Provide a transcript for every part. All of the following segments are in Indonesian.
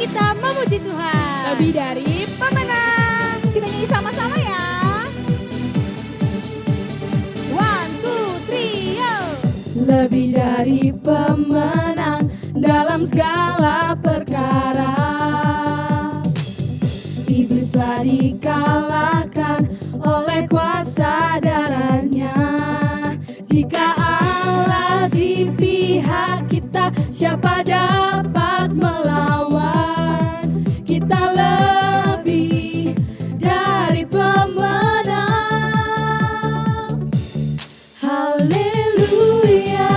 kita memuji Tuhan. Lebih dari pemenang. Kita nyanyi sama-sama ya. 1, 2, 3, yo. Lebih dari pemenang dalam segala perkara. Iblislah dikalahkan oleh kuasa darahnya. Jika Allah di pihak kita, siapa dapat melawan? Kita lebih dari pemenang. Haleluya.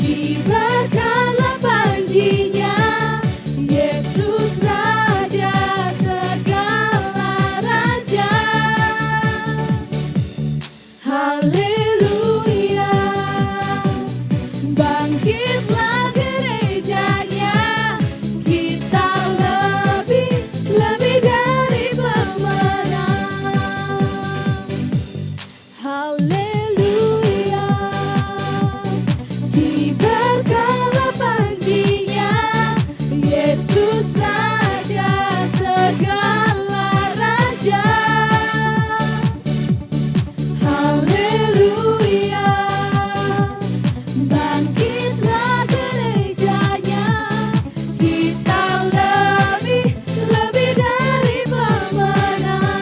Kibarkanlah panjinya, Yesus Raja segala raja. Haleluya. Bangkitlah gerejanya, kita lebih dari pemenang. Haleluya. Kibarkanlah panjinya, Yesus Raja segala raja. Haleluya. Bangkitlah gerejanya, kita lebih dari pemenang.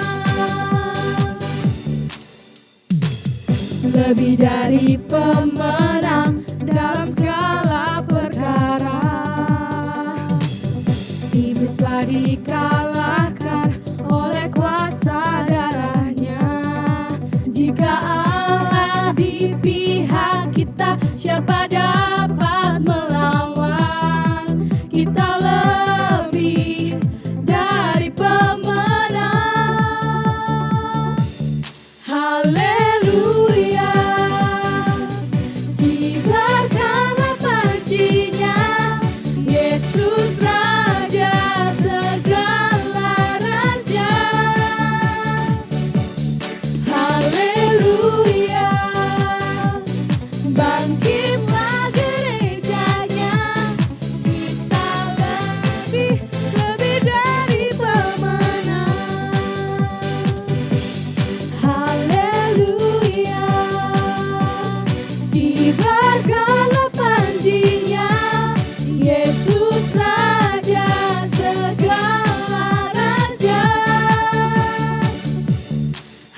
Lebih dari pemenang dalam segala perkara. Iblislah dikalahkan oleh kuasa darahnya. Jika Allah di pihak kita, siapa dapat melawan? Kita lebih dari pemenang. Haleluya. Kibarkanlah panjinya, Yesus Raja segala raja. Haleluya. Bangkitlah gerejanya, kita lebih dari pemenang. Haleluya. Kibarkanlah panjinya, Yesus Raja segala raja.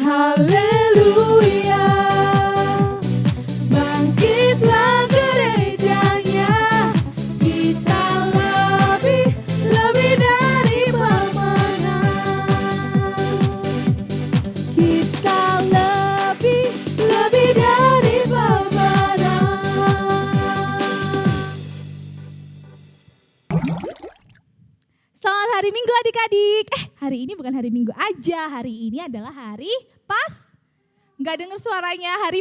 Haleluya. Bangkitlah gerejanya, kita lebih dari pemenang. Kita lebih dari pemenang. Selamat hari Minggu adik-adik. Hari ini bukan hari Minggu aja, hari ini adalah hari Nggak dengar suaranya, hari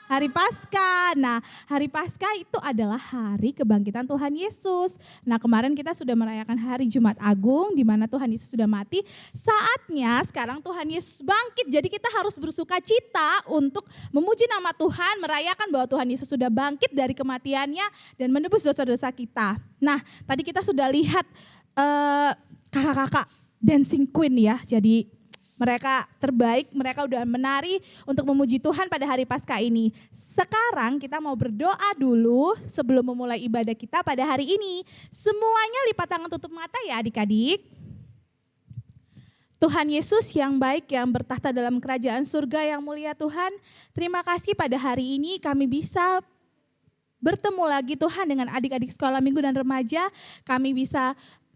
Hari Paskah. Nah, hari Paskah itu adalah hari kebangkitan Tuhan Yesus. Nah, kemarin kita sudah merayakan hari Jumat Agung di mana Tuhan Yesus sudah mati. Saatnya sekarang Tuhan Yesus bangkit. Jadi kita harus bersuka cita untuk memuji nama Tuhan, merayakan bahwa Tuhan Yesus sudah bangkit dari kematiannya dan menebus dosa-dosa kita. Nah, tadi kita sudah lihat kakak-kakak dancing queen ya. Jadi mereka terbaik, mereka udah menari untuk memuji Tuhan pada hari Paskah ini. Sekarang kita mau berdoa dulu sebelum memulai ibadah kita pada hari ini. Semuanya lipat tangan tutup mata ya adik-adik. Tuhan Yesus yang baik yang bertahta dalam kerajaan surga yang mulia Tuhan. Terima kasih pada hari ini kami bisa bertemu lagi Tuhan dengan adik-adik sekolah minggu dan remaja. Kami bisa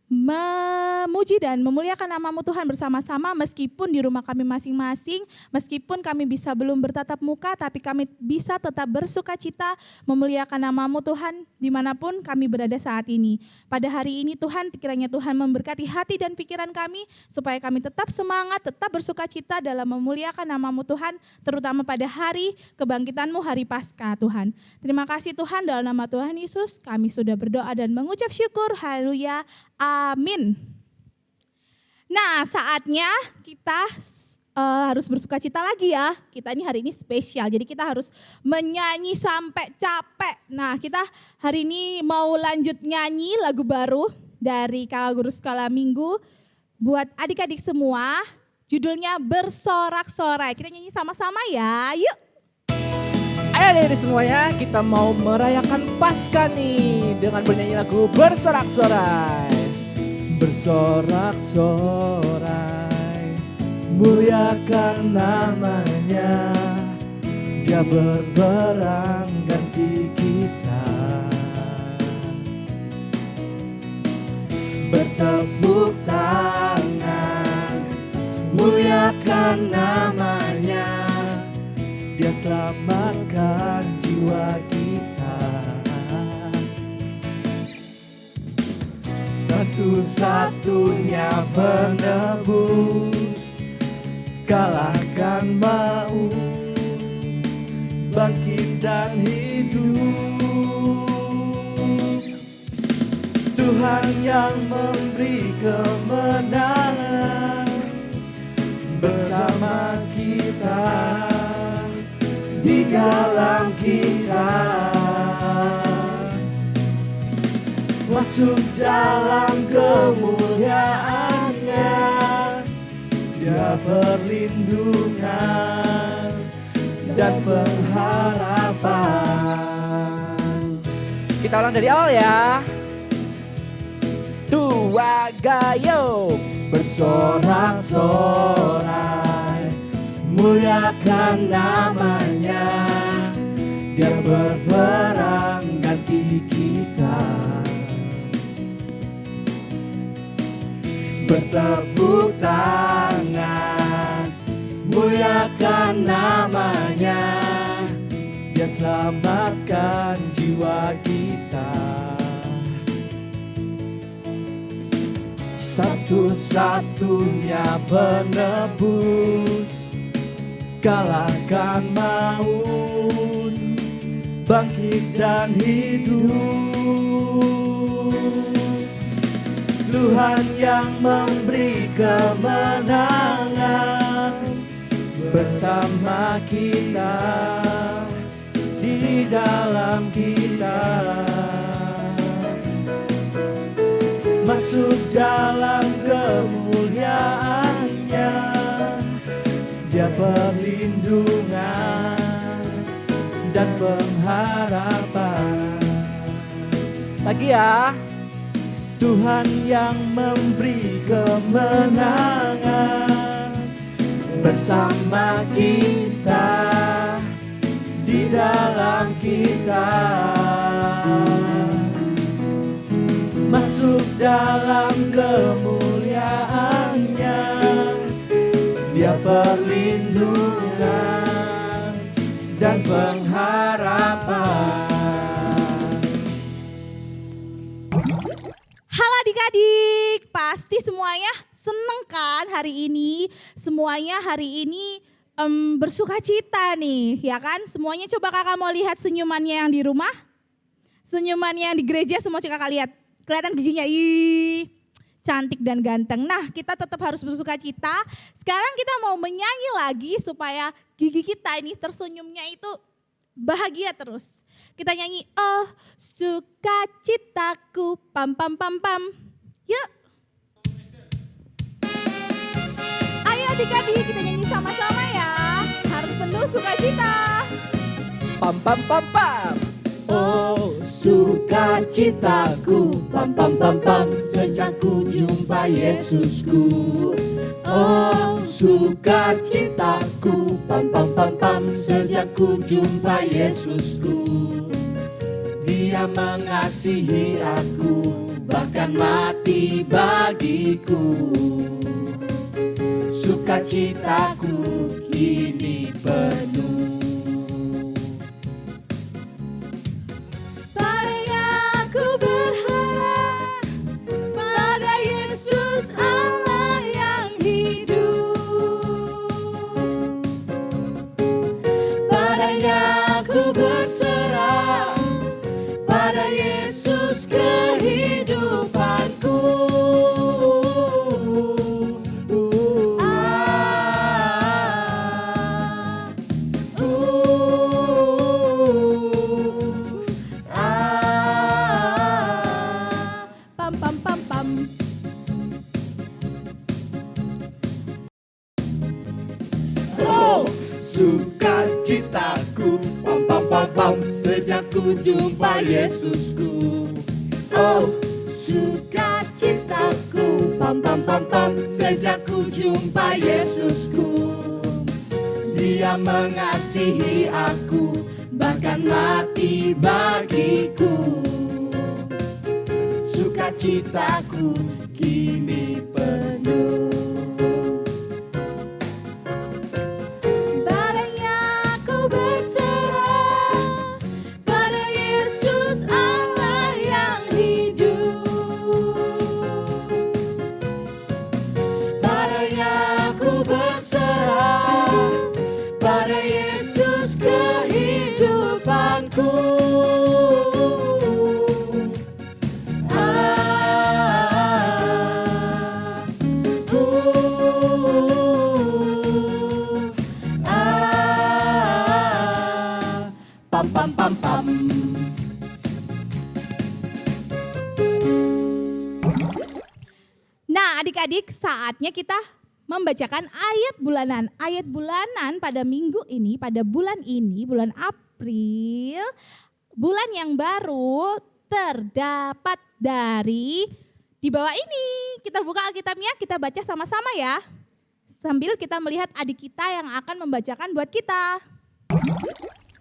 memuji dan memuliakan nama-Mu Tuhan bersama-sama meskipun di rumah kami masing-masing, meskipun kami bisa belum bertatap muka tapi kami bisa tetap bersuka cita memuliakan nama-Mu Tuhan dimanapun kami berada saat ini. Pada hari ini Tuhan kiranya Tuhan memberkati hati dan pikiran kami supaya kami tetap semangat, tetap bersuka cita dalam memuliakan nama-Mu Tuhan terutama pada hari kebangkitan-Mu hari Paskah Tuhan. Terima kasih Tuhan dalam nama Tuhan Yesus kami sudah berdoa dan mengucap syukur. Haleluya. Amin. Nah, saatnya kita harus bersuka cita lagi ya. Kita ini hari ini spesial, jadi kita harus menyanyi sampai capek. Nah, kita hari ini mau lanjut nyanyi lagu baru dari Kakak Guru Sekolah Minggu buat adik-adik semua. Judulnya Bersorak-sorai. Kita nyanyi sama-sama ya, yuk. Ayo dari semuanya, kita mau merayakan Paskah nih dengan bernyanyi lagu Bersorak-sorai. Bersorak-sorai, muliakan namanya, dia berperang ganti kita. Bertepuk tangan, muliakan namanya, dia selamatkan jiwa kita. Satu-satunya penebus, kalahkan maut, bangkit dan hidup. Tuhan yang memberi kemenangan, bersama kita, di dalam kita. Masuk dalam kemuliaannya, dia perlindungan dan pengharapan. Kita ulang dari awal ya. 2, gayo. Bersorak-sorai, muliakan namanya, dia berperang ganti kita. Bertepuk tangan, muliakan namanya, dia selamatkan jiwa kita. Satu-satunya penebus, kalahkan maut, bangkit dan hidup. Tuhan yang memberi kemenangan, bersama kita, di dalam kita. Masuk dalam kemuliaannya, dia perlindungan dan pengharapan. Lagi ya. Tuhan yang memberi kemenangan, bersama kita, di dalam kita. Masuk dalam kemuliaannya, dia perlindungan dan pengharapan. Halo adik-adik, pasti semuanya seneng kan hari ini? Semuanya hari ini bersuka cita nih, ya kan? Semuanya coba kakak mau lihat senyumannya yang di rumah. Senyumannya yang di gereja semua coba kakak lihat. Kelihatan giginya, ih, cantik dan ganteng. Nah, kita tetap harus bersuka cita. Sekarang kita mau menyanyi lagi supaya gigi kita ini tersenyumnya itu bahagia terus. Kita nyanyi, oh sukacitaku, pam pam pam pam. Yuk. Ayo adik-adik kita nyanyi sama-sama ya. Harus penuh sukacita. Pam pam pam pam. Oh sukacitaku, pam pam pam pam, sejak ku jumpa Yesusku. Oh sukacitaku, pam pam pam pam, sejak ku jumpa Yesusku. Dia mengasihi aku, bahkan mati bagiku. Sukacitaku kini penuh. sukacitaku, pam pam pam pam, sejak ku jumpa Yesusku. Oh, sukacitaku, pam pam pam pam, sejak ku jumpa Yesusku. Dia mengasihi aku, bahkan mati bagiku. Sukacitaku kini penuh. Padanya ku berserah, pada Yesus Allah yang hidup. Padanya ku berserah, pada Yesus kehidupanku. Pam pam pam pam. Nah, adik-adik, saatnya kita membacakan ayat bulanan. Ayat bulanan pada minggu ini, pada bulan ini, bulan April, bulan yang baru terdapat dari di bawah ini. Kita buka Alkitabnya, kita baca sama-sama ya. Sambil kita melihat adik kita yang akan membacakan buat kita.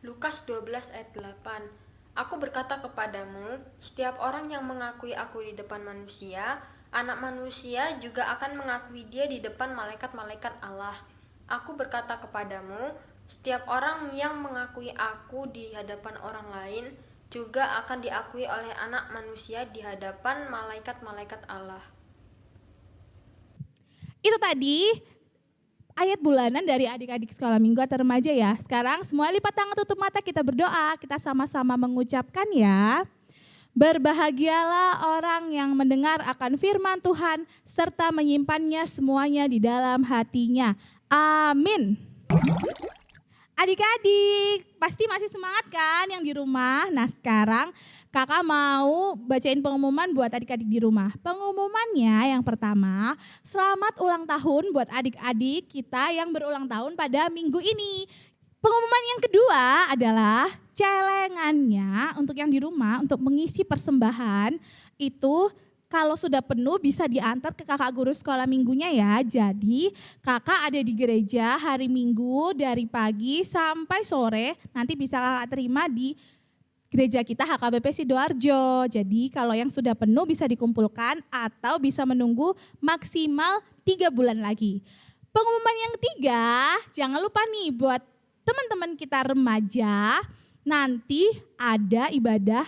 Lukas 12 ayat 8. Aku berkata kepadamu, setiap orang yang mengakui aku di depan manusia, anak manusia juga akan mengakui dia di depan malaikat-malaikat Allah. Aku berkata kepadamu, setiap orang yang mengakui aku di hadapan orang lain, juga akan diakui oleh anak manusia di hadapan malaikat-malaikat Allah. Itu tadi ayat bulanan dari adik-adik sekolah minggu atau remaja ya. Sekarang semua lipat tangan, tutup mata, kita berdoa. Kita sama-sama mengucapkan ya. Berbahagialah orang yang mendengar akan firman Tuhan serta menyimpannya semuanya di dalam hatinya. Amin. Adik-adik, pasti masih semangat kan yang di rumah? Nah sekarang kakak mau bacain pengumuman buat adik-adik di rumah. Pengumumannya yang pertama, selamat ulang tahun buat adik-adik kita yang berulang tahun pada minggu ini. Pengumuman yang kedua adalah celengannya untuk yang di rumah untuk mengisi persembahan itu kalau sudah penuh bisa diantar ke kakak guru sekolah minggunya ya. Jadi kakak ada di gereja hari Minggu dari pagi sampai sore. Nanti bisa kakak terima di gereja kita HKBP Sidoarjo. Jadi kalau yang sudah penuh bisa dikumpulkan atau bisa menunggu maksimal 3 bulan lagi. Pengumuman yang ketiga, jangan lupa nih buat teman-teman kita remaja, nanti ada ibadah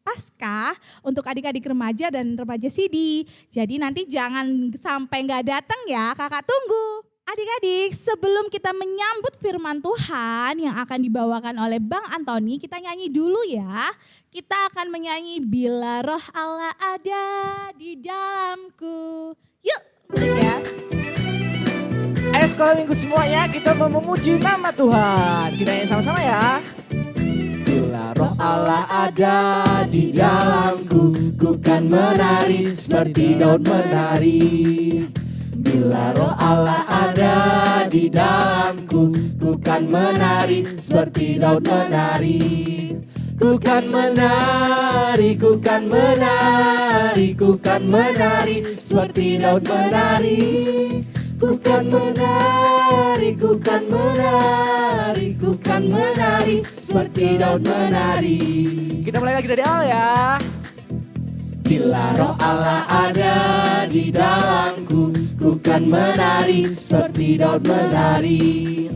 Paskah untuk adik-adik remaja dan remaja Sidi. Jadi nanti jangan sampai nggak datang ya, kakak tunggu. Adik-adik, sebelum kita menyambut firman Tuhan yang akan dibawakan oleh Bang Antoni, kita nyanyi dulu ya. Kita akan menyanyi Bila Roh Allah ada di dalamku. Yuk, ya. Ayo sekolah minggu semuanya, kita mau memuji nama Tuhan. Kita nyanyi sama-sama ya. Bila Roh Allah ada di dalamku, ku kan menari seperti Daud menari. Bila Roh Allah ada di dalamku, ku kan menari seperti Daud menari. Ku kan menari, ku kan menari, ku kan menari seperti Daud menari. Ku kan menari, ku kan menari, ku kan menari seperti Daud menari. Kita mulai lagi dari awal ya. Bila Roh Allah ada di dalamku, ku kan menari seperti Daud menari.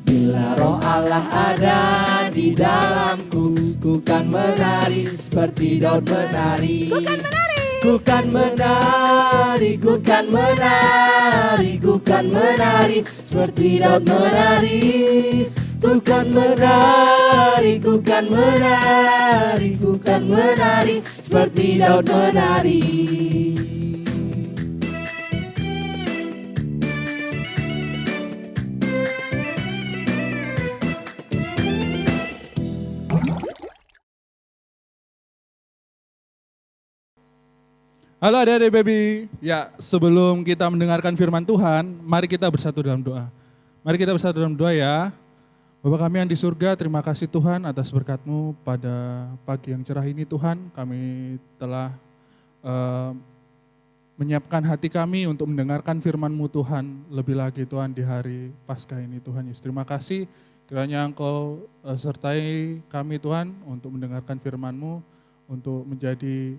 Bila Roh Allah ada di dalamku, ku kan menari seperti Daud menari. Ku kan menari. Ku kan menari, ku kan menari, ku kan menari seperti Daud menari. Ku kan menari, ku kan menari, ku kan menari seperti Daud menari. Halo adik-adik baby. Ya, sebelum kita mendengarkan firman Tuhan, mari kita bersatu dalam doa. Mari kita bersatu dalam doa ya. Bapa kami yang di surga, terima kasih Tuhan atas berkat-Mu pada pagi yang cerah ini Tuhan. Kami telah menyiapkan hati kami untuk mendengarkan firman-Mu Tuhan. Lebih lagi Tuhan di hari Paskah ini Tuhan Yesus. Terima kasih kiranya Engkau sertai kami Tuhan untuk mendengarkan firman-Mu, untuk menjadi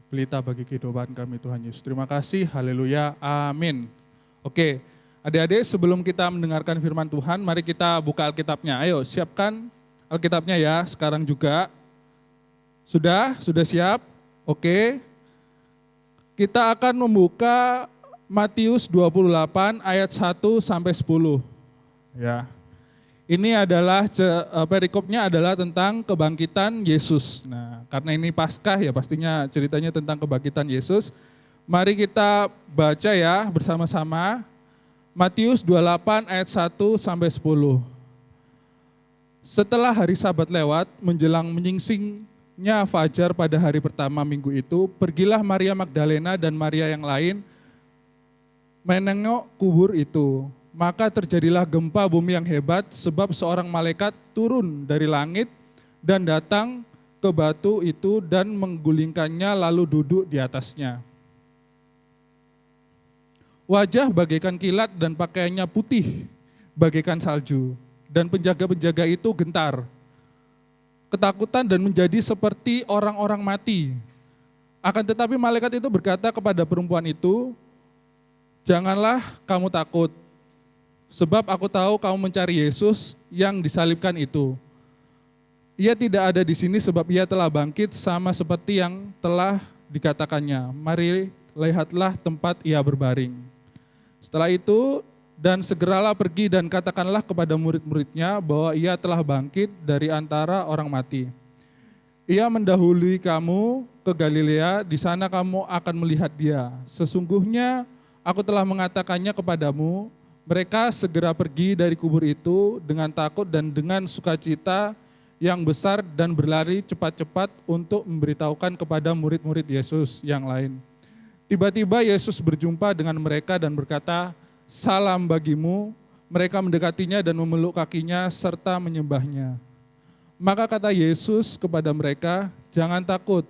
pelita bagi kehidupan kami Tuhan Yesus. Terima kasih, haleluya, amin. Oke, adik-adik sebelum kita mendengarkan firman Tuhan, mari kita buka Alkitabnya. Ayo siapkan Alkitabnya ya, sekarang juga. Sudah siap? Oke. Kita akan membuka Matius 28 ayat 1 sampai 10. Ya. Ini adalah perikopnya adalah tentang kebangkitan Yesus. Nah, karena ini Paskah ya pastinya ceritanya tentang kebangkitan Yesus. Mari kita baca ya bersama-sama. Matius 28 ayat 1 sampai 10. Setelah hari Sabat lewat, menjelang menyingsingnya fajar pada hari pertama minggu itu, pergilah Maria Magdalena dan Maria yang lain menengok kubur itu. Maka terjadilah gempa bumi yang hebat sebab seorang malaikat turun dari langit dan datang ke batu itu dan menggulingkannya lalu duduk di atasnya. Wajah bagaikan kilat dan pakaiannya putih bagaikan salju. Dan penjaga-penjaga itu gentar, ketakutan dan menjadi seperti orang-orang mati. Akan tetapi malaikat itu berkata kepada perempuan itu, "Janganlah kamu takut. Sebab aku tahu kamu mencari Yesus yang disalibkan itu. Ia tidak ada di sini sebab ia telah bangkit sama seperti yang telah dikatakannya. Mari lihatlah tempat ia berbaring." Setelah itu, dan segeralah pergi dan katakanlah kepada murid-muridnya bahwa ia telah bangkit dari antara orang mati. Ia mendahului kamu ke Galilea, di sana kamu akan melihat dia. Sesungguhnya aku telah mengatakannya kepadamu. Mereka segera pergi dari kubur itu dengan takut dan dengan sukacita yang besar dan berlari cepat-cepat untuk memberitahukan kepada murid-murid Yesus yang lain. Tiba-tiba Yesus berjumpa dengan mereka dan berkata, "Salam bagimu." Mereka mendekatinya dan memeluk kakinya serta menyembahnya. Maka kata Yesus kepada mereka, "Jangan takut.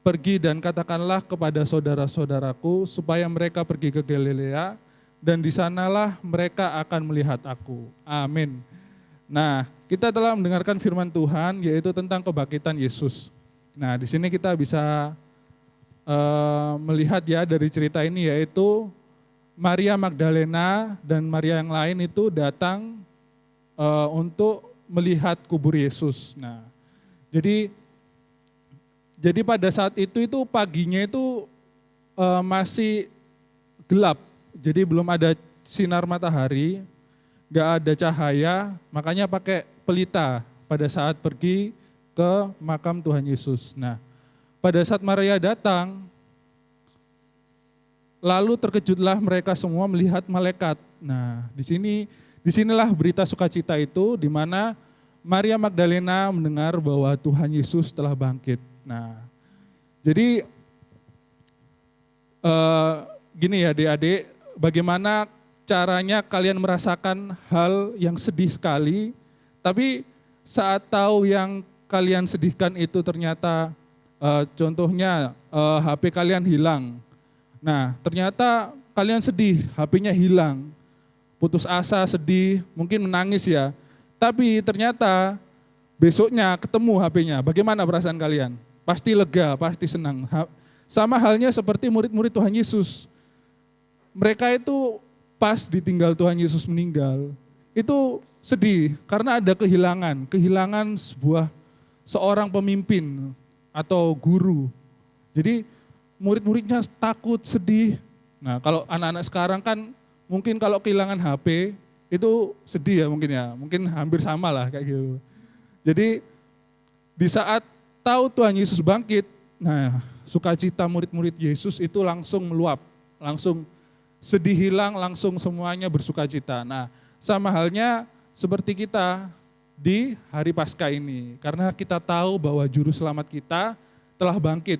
Pergi dan katakanlah kepada saudara-saudaraku supaya mereka pergi ke Galilea, dan di sanalah mereka akan melihat aku." Amin. Nah, kita telah mendengarkan firman Tuhan yaitu tentang kebangkitan Yesus. Nah, di sini kita bisa melihat ya dari cerita ini yaitu Maria Magdalena dan Maria yang lain itu datang untuk melihat kubur Yesus. Nah, jadi pada saat itu paginya itu masih gelap. Jadi belum ada sinar matahari, nggak ada cahaya, makanya pakai pelita pada saat pergi ke makam Tuhan Yesus. Nah, pada saat Maria datang, lalu terkejutlah mereka semua melihat malaikat. Nah, disinilah berita sukacita itu, di mana Maria Magdalena mendengar bahwa Tuhan Yesus telah bangkit. Nah, jadi gini ya adik-adik, bagaimana caranya kalian merasakan hal yang sedih sekali, tapi saat tahu yang kalian sedihkan itu ternyata contohnya HP kalian hilang. Nah, ternyata kalian sedih, HP-nya hilang. Putus asa, sedih, mungkin menangis ya. Tapi ternyata besoknya ketemu HP-nya. Bagaimana perasaan kalian? Pasti lega, pasti senang. Sama halnya seperti murid-murid Tuhan Yesus. Mereka itu pas ditinggal Tuhan Yesus meninggal, itu sedih karena ada kehilangan seorang pemimpin atau guru. Jadi murid-muridnya takut, sedih. Nah, kalau anak-anak sekarang kan mungkin kalau kehilangan HP itu sedih ya, mungkin hampir sama lah kayak gitu. Jadi di saat tahu Tuhan Yesus bangkit, nah sukacita murid-murid Yesus itu langsung meluap, langsung sedih hilang, langsung semuanya bersukacita. Nah, sama halnya seperti kita di hari Paskah ini. Karena kita tahu bahwa juru selamat kita telah bangkit.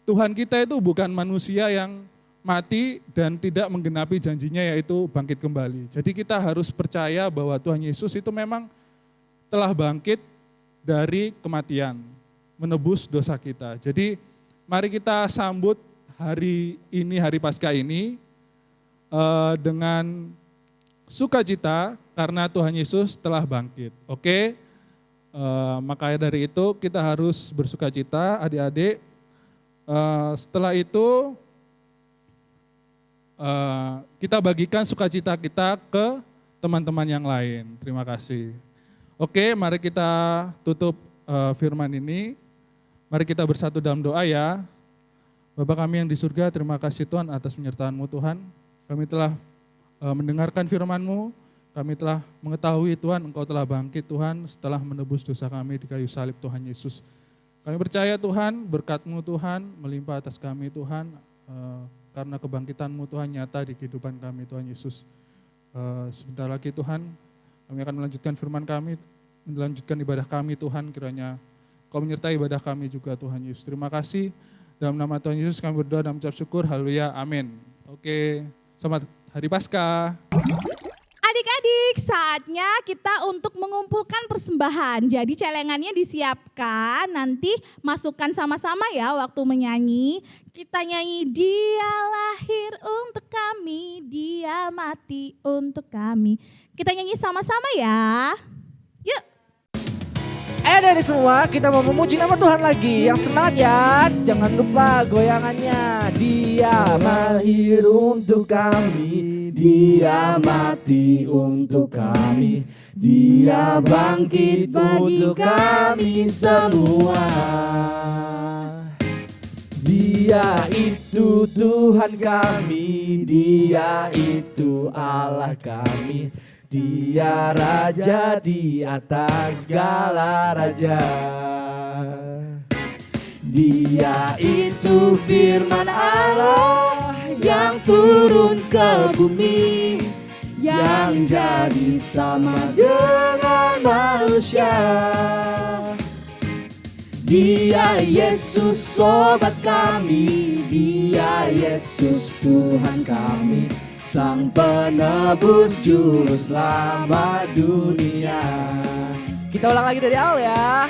Tuhan kita itu bukan manusia yang mati dan tidak menggenapi janjinya yaitu bangkit kembali. Jadi kita harus percaya bahwa Tuhan Yesus itu memang telah bangkit dari kematian, menebus dosa kita. Jadi mari kita sambut hari ini, hari Paskah ini dengan sukacita karena Tuhan Yesus telah bangkit. Oke? Makanya dari itu kita harus bersukacita adik-adik. Setelah itu kita bagikan sukacita kita ke teman-teman yang lain. Terima kasih. Oke, mari kita tutup firman ini. Mari kita bersatu dalam doa ya. Bapa kami yang di surga, terima kasih Tuhan atas penyertaan-Mu Tuhan. Kami telah mendengarkan firman-Mu, kami telah mengetahui Tuhan, Engkau telah bangkit Tuhan setelah menebus dosa kami di kayu salib Tuhan Yesus. Kami percaya Tuhan, berkat-Mu Tuhan melimpah atas kami Tuhan, karena kebangkitan-Mu Tuhan nyata di kehidupan kami Tuhan Yesus. Sebentar lagi Tuhan, kami akan melanjutkan firman kami, melanjutkan ibadah kami Tuhan, kiranya Kau menyertai ibadah kami juga Tuhan Yesus. Terima kasih, dalam nama Tuhan Yesus kami berdoa dan mengucap syukur, haleluya, amin. Oke, selamat Hari Paskah. Adik-adik, saatnya kita untuk mengumpulkan persembahan. Jadi celengannya disiapkan, nanti masukkan sama-sama ya waktu menyanyi. Kita nyanyi, Dia lahir untuk kami, Dia mati untuk kami. Kita nyanyi sama-sama ya. Yuk. Ayo dari semua kita mau memuji nama Tuhan lagi. Yang semangat ya, jangan lupa goyangannya. Dia Lahir untuk kami, Dia mati untuk kami, Dia bangkit untuk kami semua. Dia itu Tuhan kami, Dia itu Allah kami, Dia Raja di atas segala raja. Dia itu firman Allah yang turun ke bumi, yang jadi sama dengan manusia. Dia Yesus sobat kami, Dia Yesus Tuhan kami, Sang penebus juru selamat dunia. kita ulang lagi dari awal ya.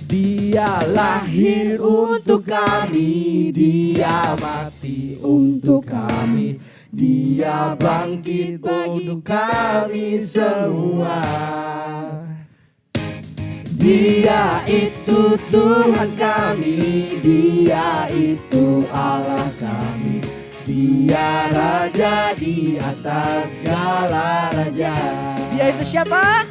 Dia lahir untuk kami, Dia mati untuk kami, Dia bangkit untuk kami semua. Dia itu Tuhan kami, Dia itu Allah kami, Dia Raja di atas segala raja. Dia itu siapa?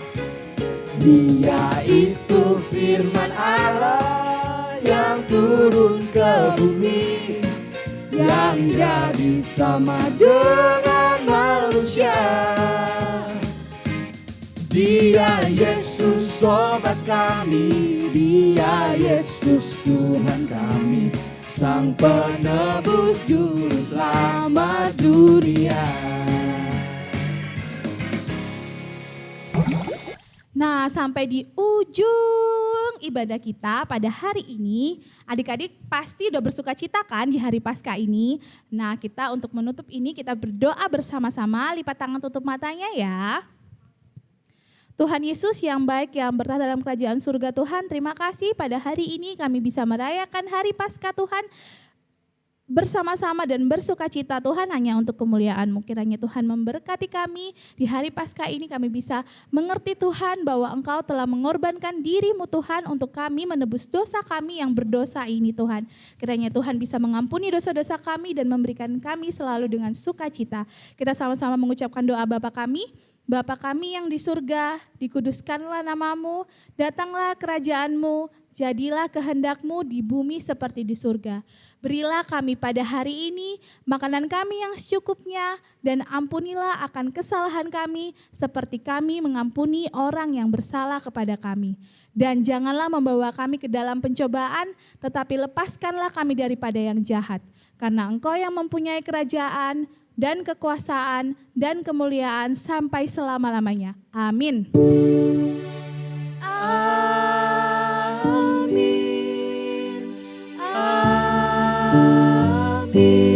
Dia itu firman Allah yang turun ke bumi, yang jadi sama dengan manusia. Dia Yesus sobat kami, Dia Yesus Tuhan kami, Sang penebus juru selamat dunia. Nah, sampai di ujung ibadah kita pada hari ini, adik-adik pasti udah bersukacita kan di hari Paskah ini. Nah, kita untuk menutup ini kita berdoa bersama-sama, lipat tangan tutup matanya ya. Tuhan Yesus yang baik yang bertahta dalam kerajaan surga Tuhan, terima kasih pada hari ini kami bisa merayakan hari Paskah Tuhan bersama-sama dan bersukacita Tuhan hanya untuk kemuliaan-Mu. Kiranya Tuhan memberkati kami di hari Paskah ini, kami bisa mengerti Tuhan bahwa Engkau telah mengorbankan diri-Mu Tuhan untuk kami menebus dosa kami yang berdosa ini Tuhan. Kiranya Tuhan bisa mengampuni dosa-dosa kami dan memberikan kami selalu dengan sukacita. Kita sama-sama mengucapkan doa Bapa kami. Bapa kami yang di surga, dikuduskanlah nama-Mu, datanglah kerajaan-Mu, jadilah kehendak-Mu di bumi seperti di surga. Berilah kami pada hari ini makanan kami yang secukupnya, dan ampunilah akan kesalahan kami seperti kami mengampuni orang yang bersalah kepada kami. Dan janganlah membawa kami ke dalam pencobaan, tetapi lepaskanlah kami daripada yang jahat. Karena Engkau yang mempunyai kerajaan dan kekuasaan dan kemuliaan sampai selama-lamanya. Amin. Amin. Amin.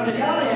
sejarah ya.